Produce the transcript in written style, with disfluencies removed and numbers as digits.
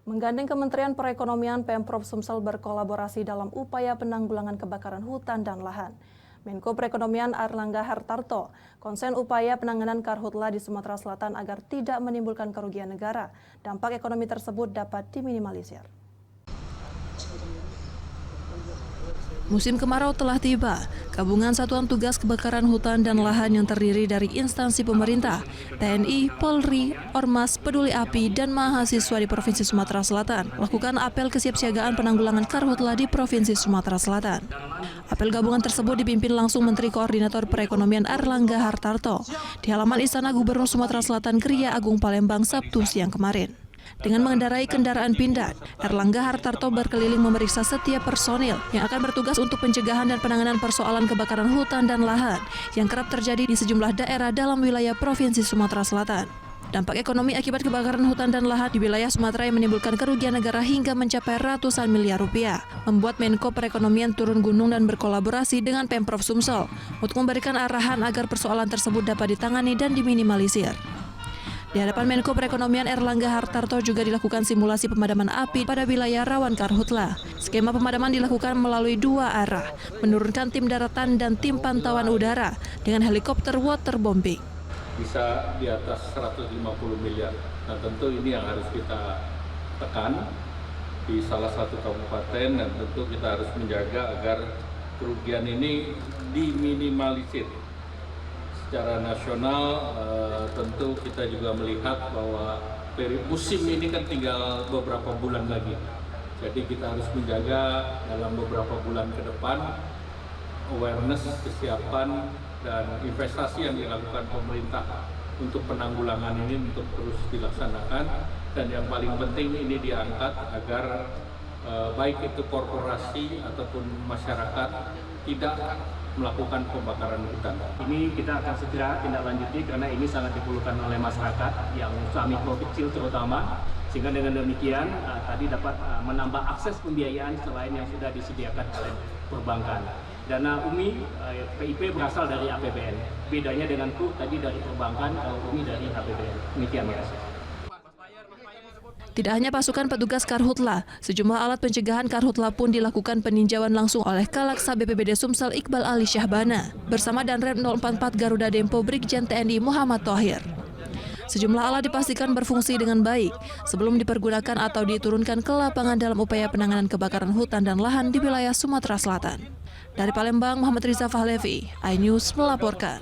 Menggandeng Kementerian Perekonomian, Pemprov Sumsel berkolaborasi dalam upaya penanggulangan kebakaran hutan dan lahan. Menko Perekonomian Airlangga Hartarto konsen upaya penanganan karhutla di Sumatera Selatan agar tidak menimbulkan kerugian negara. Dampak ekonomi tersebut dapat diminimalisir. Musim kemarau telah tiba. Gabungan Satuan Tugas Kebakaran Hutan dan Lahan yang terdiri dari instansi pemerintah, TNI, Polri, Ormas, Peduli Api, dan mahasiswa di Provinsi Sumatera Selatan melakukan apel kesiapsiagaan penanggulangan karhutla di Provinsi Sumatera Selatan. Apel gabungan tersebut dipimpin langsung Menteri Koordinator Perekonomian Airlangga Hartarto di halaman Istana Gubernur Sumatera Selatan Kriya Agung Palembang Sabtu siang kemarin. Dengan mengendarai kendaraan pindad, Airlangga Hartarto berkeliling memeriksa setiap personil yang akan bertugas untuk pencegahan dan penanganan persoalan kebakaran hutan dan lahan yang kerap terjadi di sejumlah daerah dalam wilayah Provinsi Sumatera Selatan. Dampak ekonomi akibat kebakaran hutan dan lahan di wilayah Sumatera yang menimbulkan kerugian negara hingga mencapai ratusan miliar rupiah, membuat Menko Perekonomian turun gunung dan berkolaborasi dengan Pemprov Sumsel untuk memberikan arahan agar persoalan tersebut dapat ditangani dan diminimalisir. Di hadapan Menko Perekonomian Airlangga Hartarto juga dilakukan simulasi pemadaman api pada wilayah rawan karhutla. Skema pemadaman dilakukan melalui dua arah, menurunkan tim daratan dan tim pantauan udara dengan helikopter waterbombing. Bisa di atas 150 miliar. Nah tentu ini yang harus kita tekan di salah satu kabupaten, dan tentu kita harus menjaga agar kerugian ini diminimalisir. Secara nasional tentu kita juga melihat bahwa musim ini kan tinggal beberapa bulan lagi. Jadi kita harus menjaga dalam beberapa bulan ke depan awareness, kesiapan, dan investasi yang dilakukan pemerintah untuk penanggulangan ini untuk terus dilaksanakan. Dan yang paling penting ini diangkat agar baik itu korporasi ataupun masyarakat tidak melakukan pembakaran hutan. Ini kita akan segera tindak lanjuti karena ini sangat diperlukan oleh masyarakat yang usaha mikro kecil terutama, sehingga dengan demikian tadi dapat menambah akses pembiayaan selain yang sudah disediakan oleh perbankan. Dana UMI PIP berasal dari APBN. Bedanya dengan tadi dari perbankan, kalau UMI dari APBN. Demikian, makasih. Tidak hanya pasukan petugas karhutla, sejumlah alat pencegahan karhutla pun dilakukan peninjauan langsung oleh Kalaksa BPBD Sumsel Iqbal Ali Syahbana bersama Danrem 044 Garuda Dempo Brigjen TNI Muhammad Thohir. Sejumlah alat dipastikan berfungsi dengan baik sebelum dipergunakan atau diturunkan ke lapangan dalam upaya penanganan kebakaran hutan dan lahan di wilayah Sumatera Selatan. Dari Palembang, Muhammad Riza Fahlevi, iNews melaporkan.